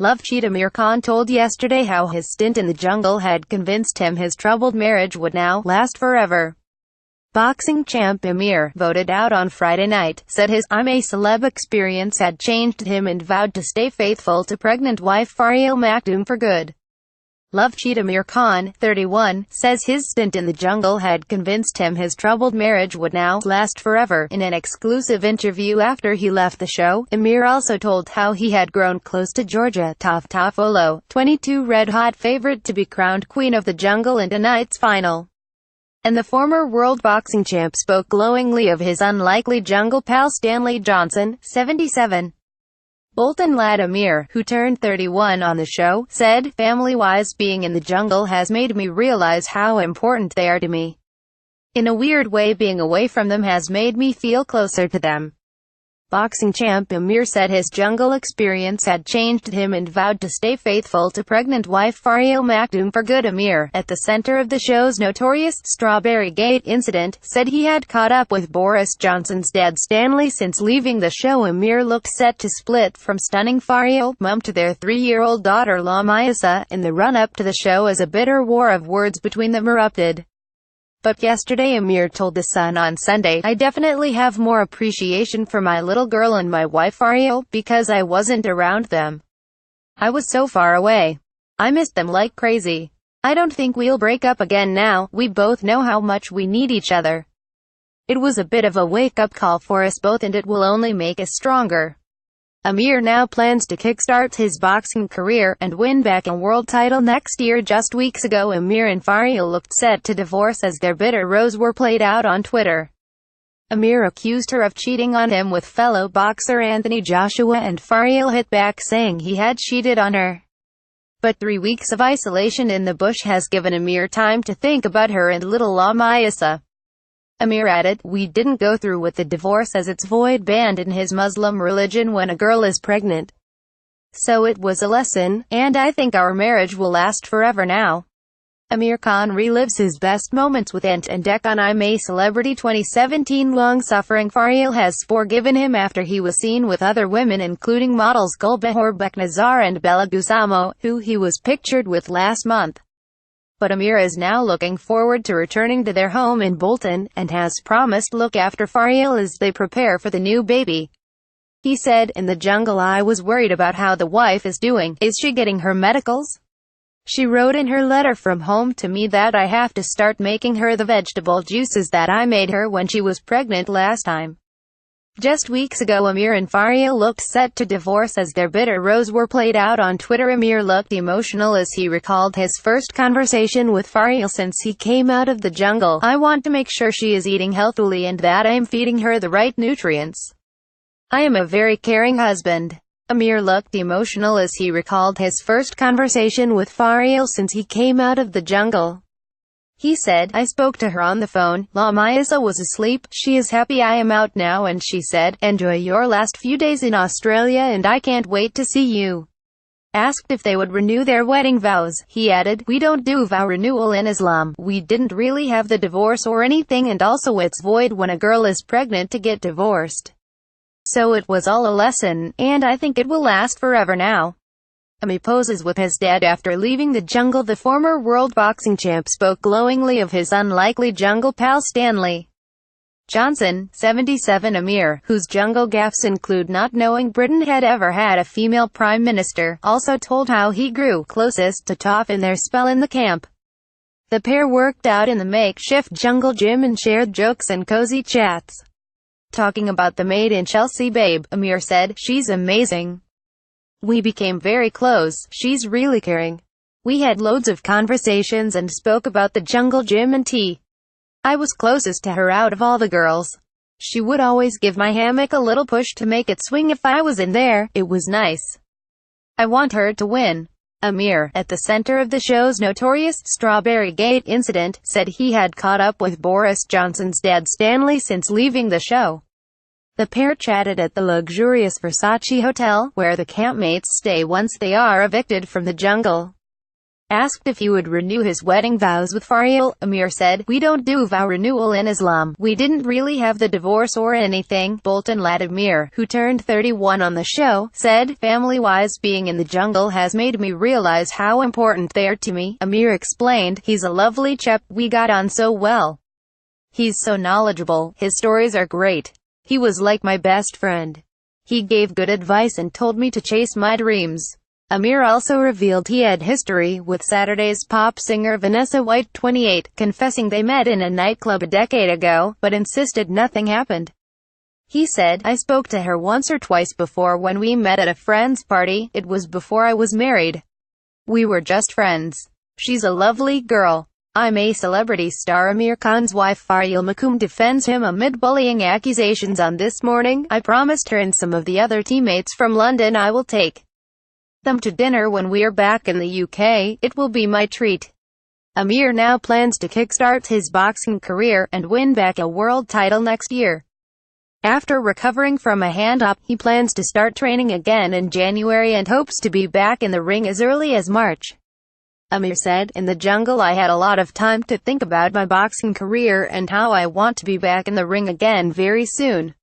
LOVEcheat Amir Khan told yesterday how his stint in the jungle had convinced him his troubled marriage would now last forever. Boxing champ Amir, voted out on Friday night, said his "I'm a celeb" experience had changed him and vowed to stay faithful to pregnant wife Faryal Maktoum for good. LOVEcheat Amir Khan, 31, says his stint in the jungle had convinced him his troubled marriage would now last forever. In an exclusive interview after he left the show, Amir also told how he had grown close to Georgia Toffolo, 22, red-hot favorite to be crowned queen of the jungle in tonight's final. And the former world boxing champ spoke glowingly of his unlikely jungle pal Stanley Johnson, 77. Bolton lad Amir, who turned 31 on the show, said, "Family-wise, being in the jungle has made me realize how important they are to me. In a weird way, being away from them has made me feel closer to them." Boxing champ Amir said his jungle experience had changed him and vowed to stay faithful to pregnant wife Faryal Maktoum for good. Amir, at the center of the show's notorious Strawberry Gate incident, said he had caught up with Boris Johnson's dad Stanley since leaving the show. Amir looked set to split from stunning Faryal, mum to their 3-year-old daughter Lamisa, in the run-up to the show as a bitter war of words between them erupted. But yesterday Amir told The Sun on Sunday, "I definitely have more appreciation for my little girl and my wife Faryal, because I wasn't around them. I was so far away. I missed them like crazy. I don't think we'll break up again now. We both know how much we need each other. It was a bit of a wake-up call for us both and it will only make us stronger." Amir now plans to kickstart his boxing career and win back a world title next year. Just weeks ago, Amir and Faryal looked set to divorce as their bitter rows were played out on Twitter. Amir accused her of cheating on him with fellow boxer Anthony Joshua, and Faryal hit back saying he had cheated on her. But 3 weeks of isolation in the bush has given Amir time to think about her and little Lamisa. Amir added, "We didn't go through with the divorce as it's void banned in his Muslim religion when a girl is pregnant. So it was a lesson, and I think our marriage will last forever now." Amir Khan relives his best moments with Ant and Dec on I'm a Celebrity 2017. Long-suffering Faryal has forgiven him after he was seen with other women including models Gulbahar Beknazar and Bella Gusamo, who he was pictured with last month. But Amir is now looking forward to returning to their home in Bolton, and has promised look after Faryal as they prepare for the new baby. He said, "In the jungle I was worried about how the wife is doing. Is she getting her medicals? She wrote in her letter from home to me that I have to start making her the vegetable juices that I made her when she was pregnant last time." Just weeks ago, Amir and Faryal looked set to divorce as their bitter rows were played out on Twitter. Amir looked emotional as he recalled his first conversation with Faryal since he came out of the jungle. "I want to make sure she is eating healthily and that I am feeding her the right nutrients. I am a very caring husband." Amir looked emotional as he recalled his first conversation with Faryal since he came out of the jungle. He said, "I spoke to her on the phone. Lamisa was asleep. She is happy I am out now and she said, 'Enjoy your last few days in Australia and I can't wait to see you.'" Asked if they would renew their wedding vows, he added, "We don't do vow renewal in Islam. We didn't really have the divorce or anything, and also it's void when a girl is pregnant to get divorced. So it was all a lesson, and I think it will last forever now." Amir poses with his dad after leaving the jungle. The former world boxing champ spoke glowingly of his unlikely jungle pal Stanley Johnson, 77. Amir, whose jungle gaffes include not knowing Britain had ever had a female prime minister, also told how he grew closest to Toph in their spell in the camp. The pair worked out in the makeshift jungle gym and shared jokes and cozy chats. Talking about the maid in Chelsea babe, Amir said, "She's amazing. We became very close. She's really caring. We had loads of conversations and spoke about the jungle gym and tea. I was closest to her out of all the girls. She would always give my hammock a little push to make it swing if I was in there. It was nice. I want her to win." Amir, at the center of the show's notorious Strawberry Gate incident, said he had caught up with Boris Johnson's dad Stanley since leaving the show. The pair chatted at the luxurious Versace hotel, where the campmates stay once they are evicted from the jungle. Asked if he would renew his wedding vows with Faryal, Amir said, "We don't do vow renewal in Islam. We didn't really have the divorce or anything." Bolton lad Amir, who turned 31 on the show, said, "Family-wise, being in the jungle has made me realize how important they are to me." Amir explained, "He's a lovely chap, we got on so well. He's so knowledgeable, his stories are great. He was like my best friend. He gave good advice and told me to chase my dreams." Amir also revealed he had history with Saturday's pop singer Vanessa White, 28, confessing they met in a nightclub a decade ago, but insisted nothing happened. He said, "I spoke to her once or twice before when we met at a friend's party. It was before I was married. We were just friends. She's a lovely girl." I'm a Celebrity star Amir Khan's wife Faryal Makoom defends him amid bullying accusations on This Morning. "I promised her and some of the other teammates from London I will take them to dinner when we're back in the UK. It will be my treat." Amir now plans to kickstart his boxing career and win back a world title next year. After recovering from a hand-op, he plans to start training again in January and hopes to be back in the ring as early as March. Amir said, "In the jungle I had a lot of time to think about my boxing career and how I want to be back in the ring again very soon."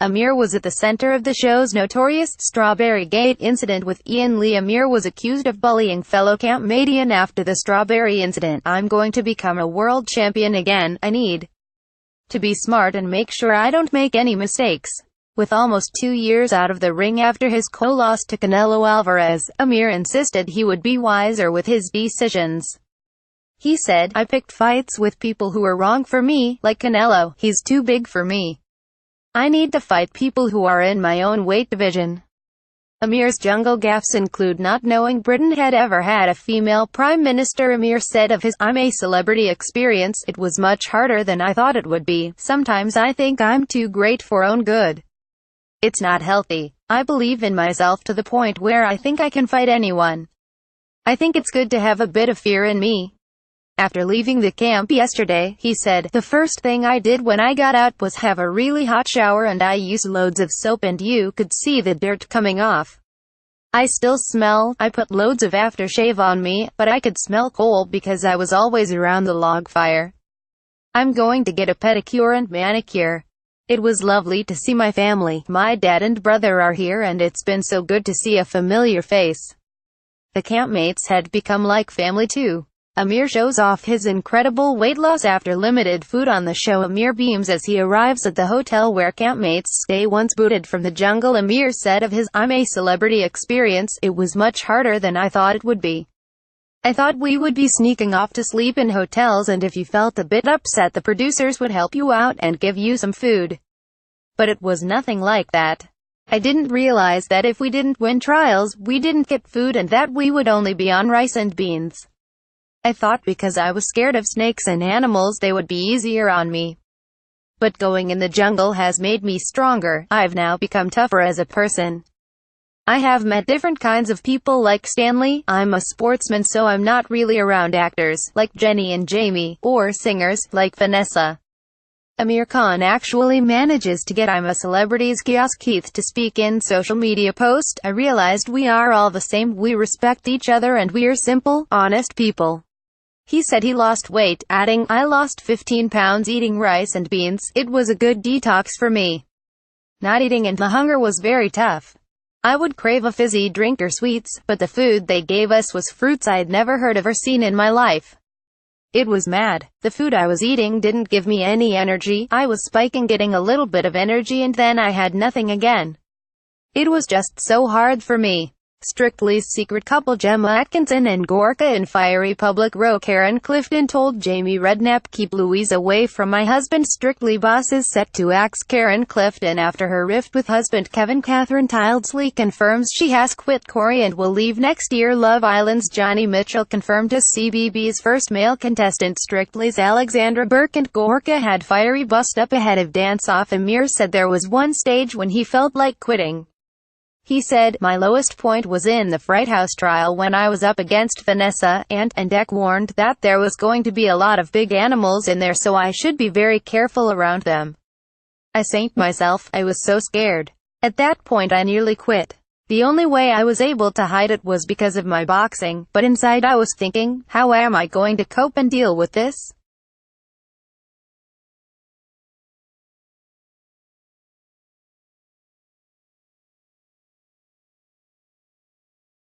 Amir was at the center of the show's notorious Strawberry Gate incident with Ian Lee. Amir was accused of bullying fellow campmate after the Strawberry incident. "I'm going to become a world champion again. I need to be smart and make sure I don't make any mistakes." With almost 2 years out of the ring after his co-loss to Canelo Alvarez, Amir insisted he would be wiser with his decisions. He said, "I picked fights with people who were wrong for me, like Canelo. He's too big for me. I need to fight people who are in my own weight division." Amir's jungle gaffes include not knowing Britain had ever had a female prime minister. Amir said of his "I'm a Celebrity" experience, "It was much harder than I thought it would be. Sometimes I think I'm too great for own good. It's not healthy. I believe in myself to the point where I think I can fight anyone. I think it's good to have a bit of fear in me." After leaving the camp yesterday, he said, "The first thing I did when I got out was have a really hot shower and I used loads of soap and you could see the dirt coming off. I still smell. I put loads of aftershave on me, but I could smell coal because I was always around the log fire. I'm going to get a pedicure and manicure. It was lovely to see my family. My dad and brother are here and it's been so good to see a familiar face." The campmates had become like family too. Amir shows off his incredible weight loss after limited food on the show. Amir beams as he arrives at the hotel where campmates stay. Once booted from the jungle, Amir said of his "I'm a Celebrity" experience, "It was much harder than I thought it would be. I thought we would be sneaking off to sleep in hotels and if you felt a bit upset the producers would help you out and give you some food. But it was nothing like that. I didn't realize that if we didn't win trials, we didn't get food and that we would only be on rice and beans. I thought because I was scared of snakes and animals they would be easier on me. But going in the jungle has made me stronger. I've now become tougher as a person. I have met different kinds of people like Stanley. I'm a sportsman so I'm not really around actors, like Jenny and Jamie, or singers, like Vanessa." Amir Khan actually manages to get "I'm a Celebrity's kiosk Keith to speak in social media post. "I realized we are all the same, we respect each other and we're simple, honest people." He said he lost weight, adding, "I lost 15 pounds eating rice and beans. It was a good detox for me. Not eating and the hunger was very tough. I would crave a fizzy drink or sweets, but the food they gave us was fruits I'd never heard of or seen in my life. It was mad. The food I was eating didn't give me any energy. I was spiking, getting a little bit of energy and then I had nothing again. It was just so hard for me." Strictly's secret couple Gemma Atkinson and Gorka in fiery public row Karen Clifton told Jamie Redknapp, "Keep Louise away from my husband." Strictly boss is set to axe Karen Clifton after her rift with husband Kevin. Catherine Tildesley confirms she has quit Corey and will leave next year. Love Island's Johnny Mitchell confirmed as CBB's first male contestant. Strictly's Alexandra Burke and Gorka had fiery bust-up ahead of dance-off. Amir said there was one stage when he felt like quitting. He said, "My lowest point was in the Fright House trial when I was up against Vanessa, and Deck warned that there was going to be a lot of big animals in there so I should be very careful around them. I saint myself, I was so scared. At that point I nearly quit." The only way I was able to hide it was because of my boxing, but inside I was thinking, how am I going to cope and deal with this?